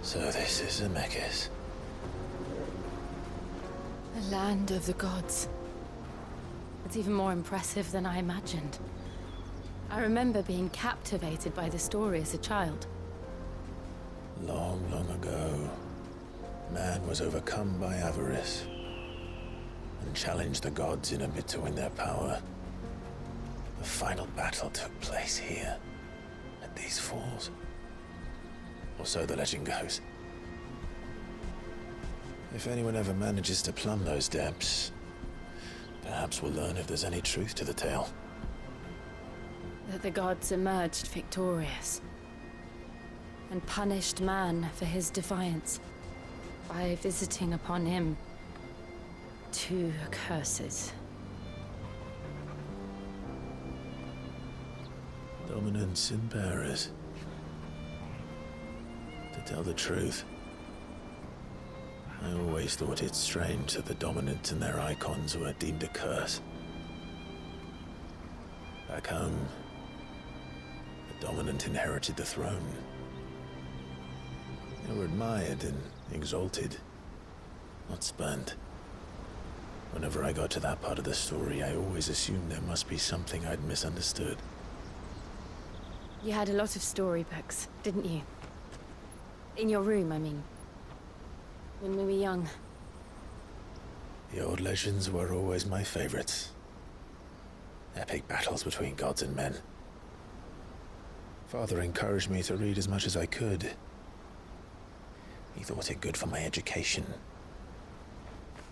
So this is Amidst. The land of the gods. It's even more impressive than I imagined. I remember being captivated by the story as a child. Long, long ago, man was overcome by avarice and challenged the gods in a bid to win their power. The final battle took place here, at these falls. Or so the legend goes. If anyone ever manages to plumb those depths, perhaps we'll learn if there's any truth to the tale. That the gods emerged victorious and punished man for his defiance by visiting upon him 2 curses. Dominance in bearers. To tell the truth, I always thought it strange that the dominant and their icons were deemed a curse. Back home, the dominant inherited the throne. They were admired and exalted, not spurned. Whenever I got to that part of the story, I always assumed there must be something I'd misunderstood. You had a lot of storybooks, didn't you? In your room, I mean. When we were young. The old legends were always my favorites. Epic battles between gods and men. Father encouraged me to read as much as I could. He thought it good for my education.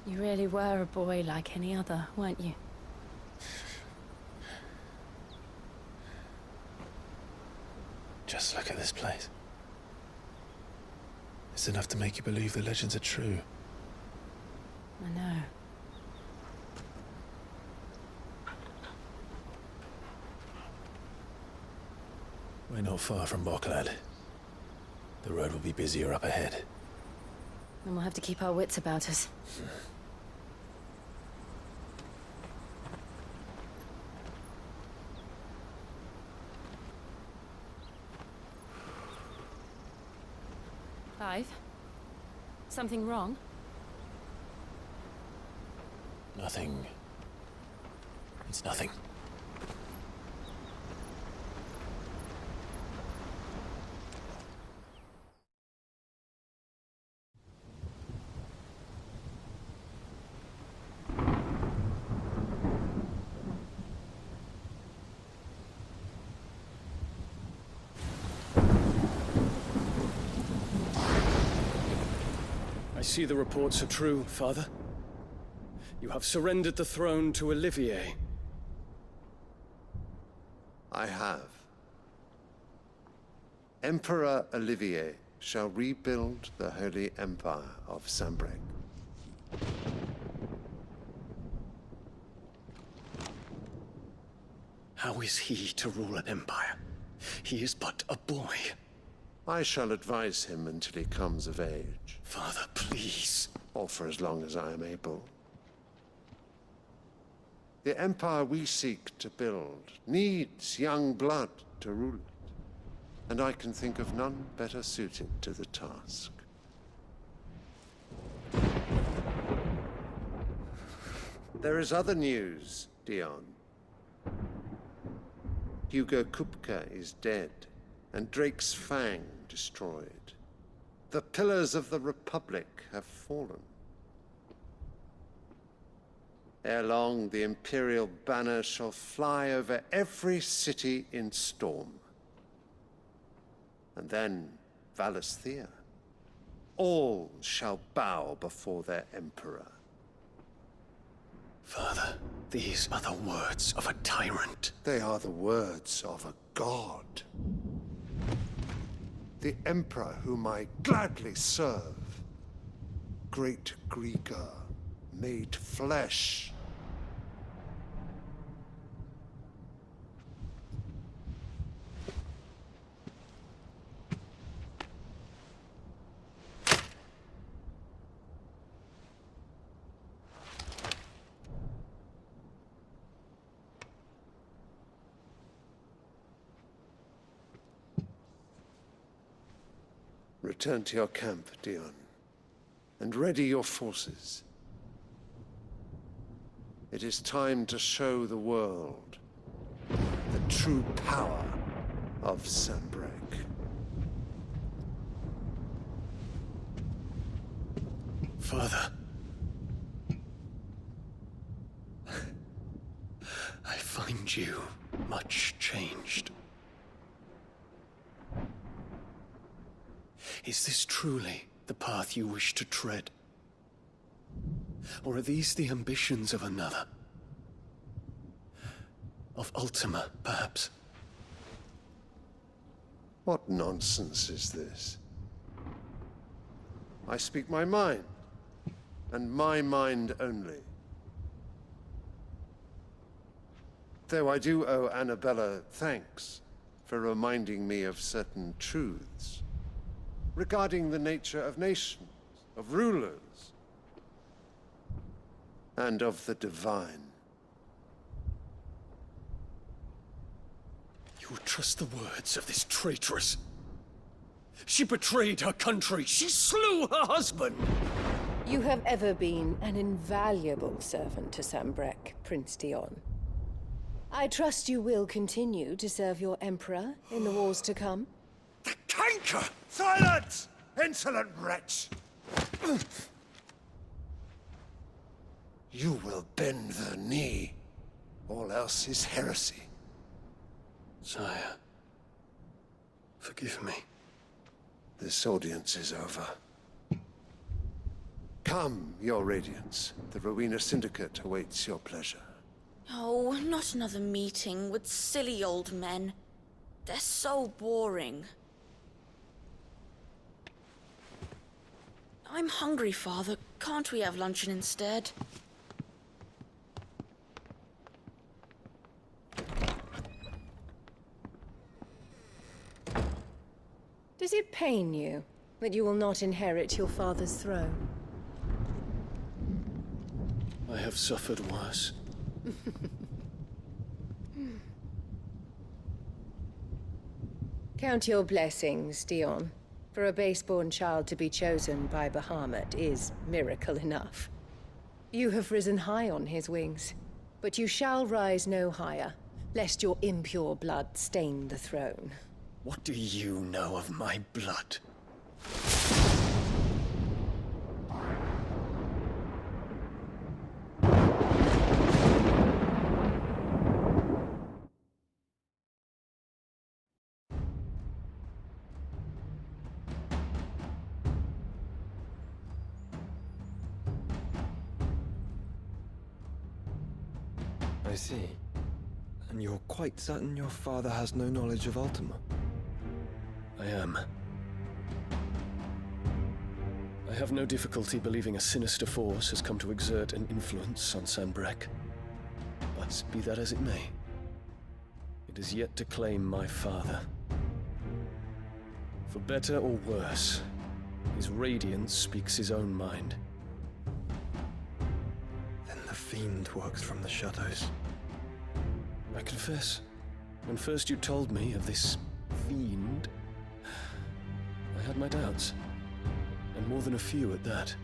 You really were a boy like any other, weren't you? Just look at this place. It's enough to make you believe the legends are true. I know. We're not far from Boklad. The road will be busier up ahead. And we'll have to keep our wits about us. Clive? Something wrong? Nothing. It's nothing. I see the reports are true, Father. You have surrendered the throne to Olivier. I have. Emperor Olivier shall rebuild the Holy Empire of Sanbreque. How is he to rule an empire? He is but a boy. I shall advise him until he comes of age, Father, please. or for as long as I am able. The empire we seek to build needs young blood to rule it, and I can think of none better suited to the task. There is other news, Dion. Hugo Kupka is dead, and Drake's Fang destroyed. The pillars of the Republic have fallen. Ere long, the Imperial banner shall fly over every city in Storm. And then Valisthea. All shall bow before their Emperor. Father, these are the words of a tyrant. They are the words of a god. The Emperor whom I gladly serve. Great Greeker, made flesh. Return to your camp, Dion, and ready your forces. It is time to show the world the true power of Sanbreque. Father. I find you much changed. Is this truly the path you wish to tread? Or are these the ambitions of another? Of Ultima, perhaps? What nonsense is this? I speak my mind, and my mind only. Though I do owe Annabella thanks for reminding me of certain truths regarding the nature of nations, of rulers, and of the divine. You would trust the words of this traitress? She betrayed her country! She slew her husband! You have ever been an invaluable servant to Sanbreque, Prince Dion. I trust you will continue to serve your Emperor in the wars to come. The canker! Silence! Insolent wretch! You will bend the knee. All else is heresy. Sire, forgive me. This audience is over. Come, your Radiance. The Rowena Syndicate awaits your pleasure. Oh, not another meeting with silly old men. They're so boring. I'm hungry, Father. Can't we have luncheon instead? Does it pain you that you will not inherit your father's throne? I have suffered worse. Count your blessings, Dion. For a base-born child to be chosen by Bahamut is miracle enough. You have risen high on his wings, but you shall rise no higher, lest your impure blood stain the throne. What do you know of my blood? I see. And you're quite certain your father has no knowledge of Ultima? I am. I have no difficulty believing a sinister force has come to exert an influence on Sanbreque. But be that as it may, it is yet to claim my father. For better or worse, his radiance speaks his own mind. Then the fiend works from the shadows. I confess, when first you told me of this fiend, I had my doubts, and more than a few at that.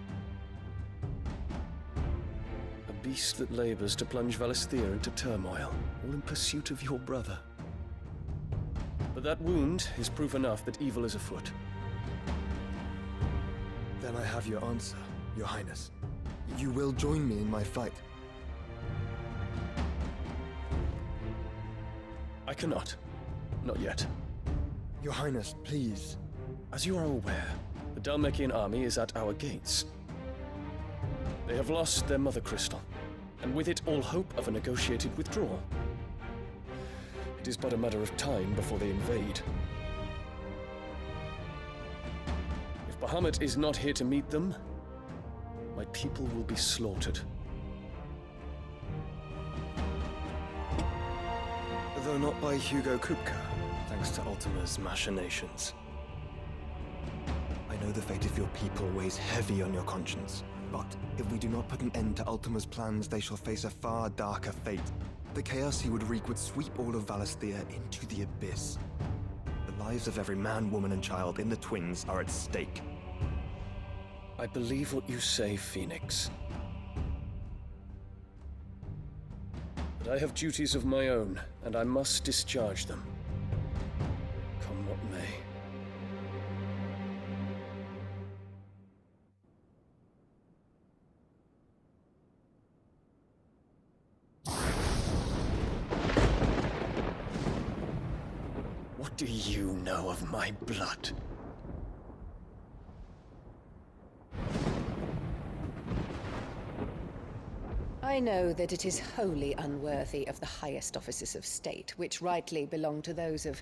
A beast that labors to plunge Valisthea into turmoil, all in pursuit of your brother. But that wound is proof enough that evil is afoot. Then I have your answer, Your Highness. You will join me in my fight. I cannot. Not yet. Your Highness, please. As you are aware, the Dhalmekian army is at our gates. They have lost their Mothercrystal, and with it all hope of a negotiated withdrawal. It is but a matter of time before they invade. If Bahamut is not here to meet them, my people will be slaughtered. Though not by Hugo Kupka, thanks to Ultima's machinations. I know the fate of your people weighs heavy on your conscience, but if we do not put an end to Ultima's plans, they shall face a far darker fate. The chaos he would wreak would sweep all of Valisthea into the abyss. The lives of every man, woman, and child in the Twins are at stake. I believe what you say, Phoenix. But I have duties of my own, and I must discharge them. Come what may. What do you know of my blood? I know that it is wholly unworthy of the highest offices of state, which rightly belong to those of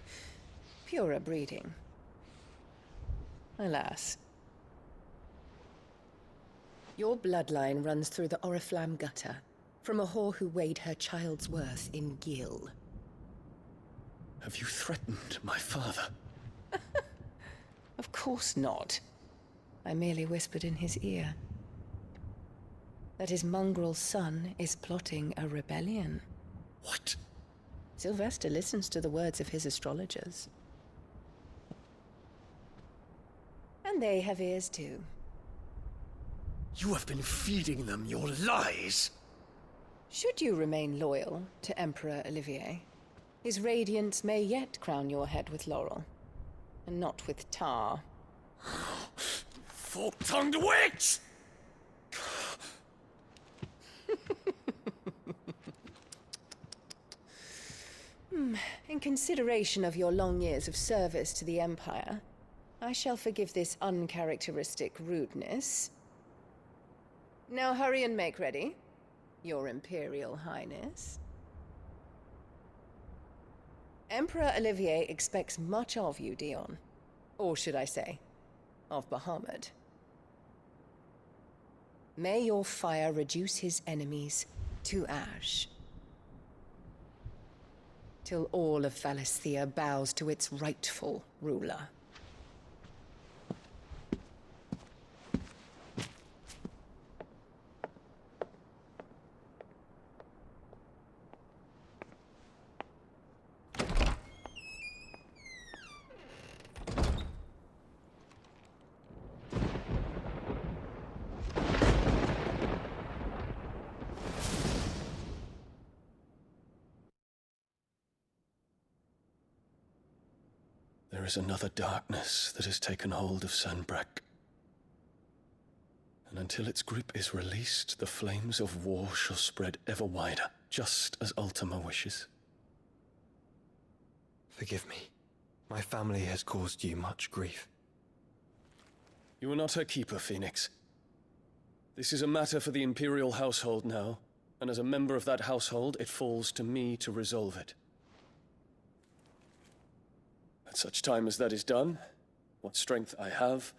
purer breeding. Alas. Your bloodline runs through the Oriflamme gutter, from a whore who weighed her child's worth in gil. Have you threatened my father? Of course not. I merely whispered in his ear that his mongrel son is plotting a rebellion. What? Sylvester listens to the words of his astrologers. And they have ears too. You have been feeding them your lies! Should you remain loyal to Emperor Olivier, his radiance may yet crown your head with laurel, and not with tar. Fork-tongued witch! In consideration of your long years of service to the Empire, I shall forgive this uncharacteristic rudeness. Now hurry and make ready, Your Imperial Highness. Emperor Olivier expects much of you, Dion. Or should I say, of Bahamut. May your fire reduce his enemies to ash, till all of Valisthea bows to its rightful ruler. There is another darkness that has taken hold of Sanbreque. And until its grip is released, the flames of war shall spread ever wider, just as Ultima wishes. Forgive me. My family has caused you much grief. You are not her keeper, Phoenix. This is a matter for the Imperial household now, and as a member of that household, it falls to me to resolve it. At such time as that is done, what strength I have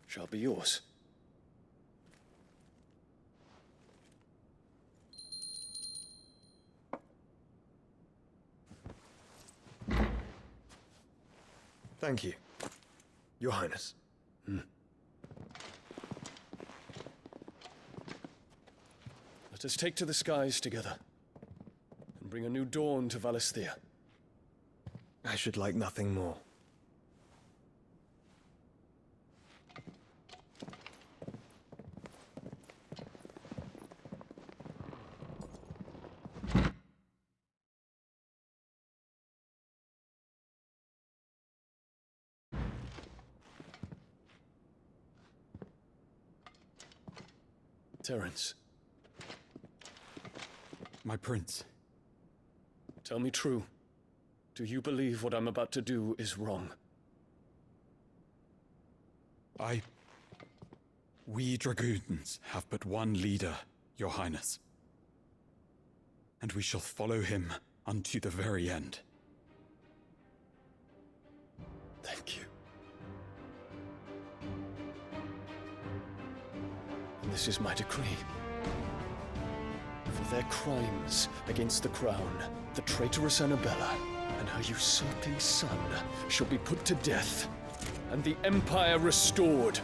shall be yours. Thank you, Your Highness. Let us take to the skies together, and bring a new dawn to Valisthea. I should like nothing more. Terence, My prince. tell me true. Do you believe what I'm about to do is wrong? We dragoons have but one leader, Your Highness. And we shall follow him unto the very end. Thank you. And this is my decree. For their crimes against the crown, the traitorous Annabella and her usurping son shall be put to death, and the Empire restored.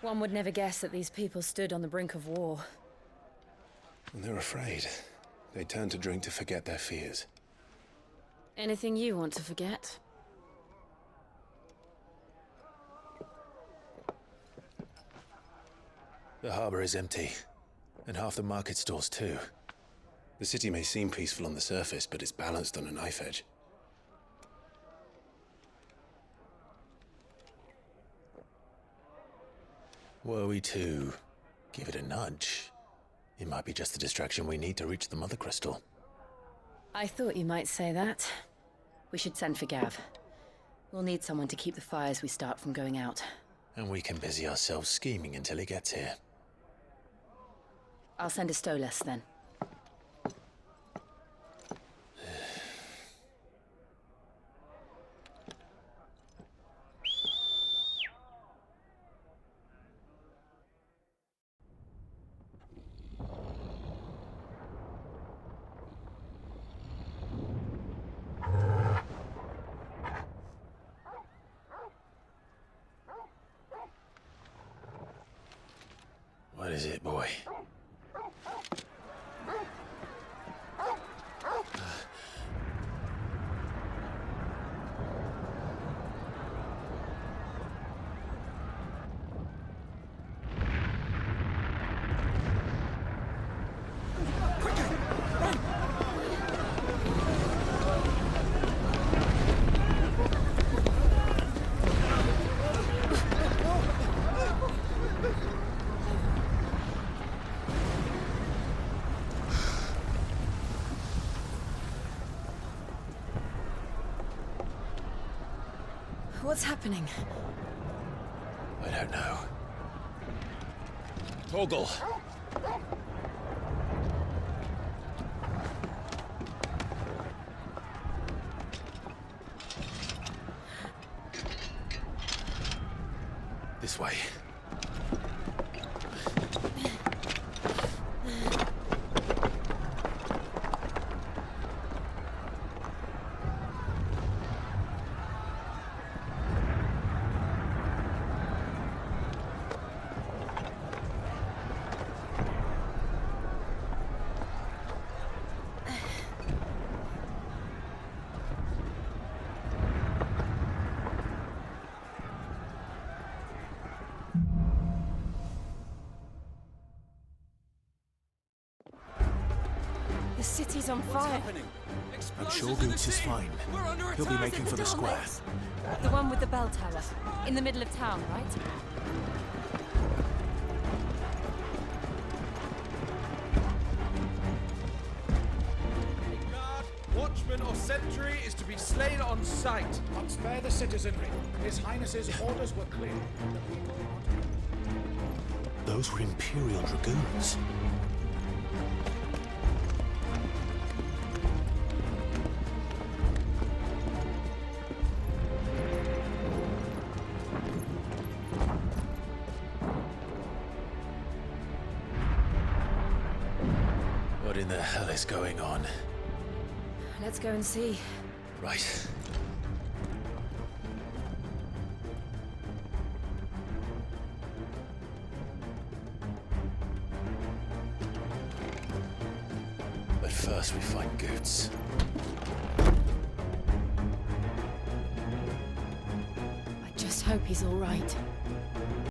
One would never guess that these people stood on the brink of war. And they're afraid. They turn to drink to forget their fears. Anything you want to forget? The harbor is empty, and half the market stalls too. The city may seem peaceful on the surface, but it's balanced on a knife edge. Were we to give it a nudge, it might be just the distraction we need to reach the Mothercrystal. I thought you might say that. We should send for Gav. We'll need someone to keep the fires we start from going out. And we can busy ourselves scheming until he gets here. I'll send a Stolas then. What is it, boy? What's happening? I don't know. Torgal! This way. The city's on fire. I'm sure Goots is fine. He'll be making for the square. The one with the bell tower. In the middle of town, right? Guard, watchman or sentry is to be slain on sight. Not spare the citizenry. His Highness's orders were clear. Those were Imperial Dragoons. What in the hell is going on? Let's go and see. Right. But first we find Goots. I just hope he's all right.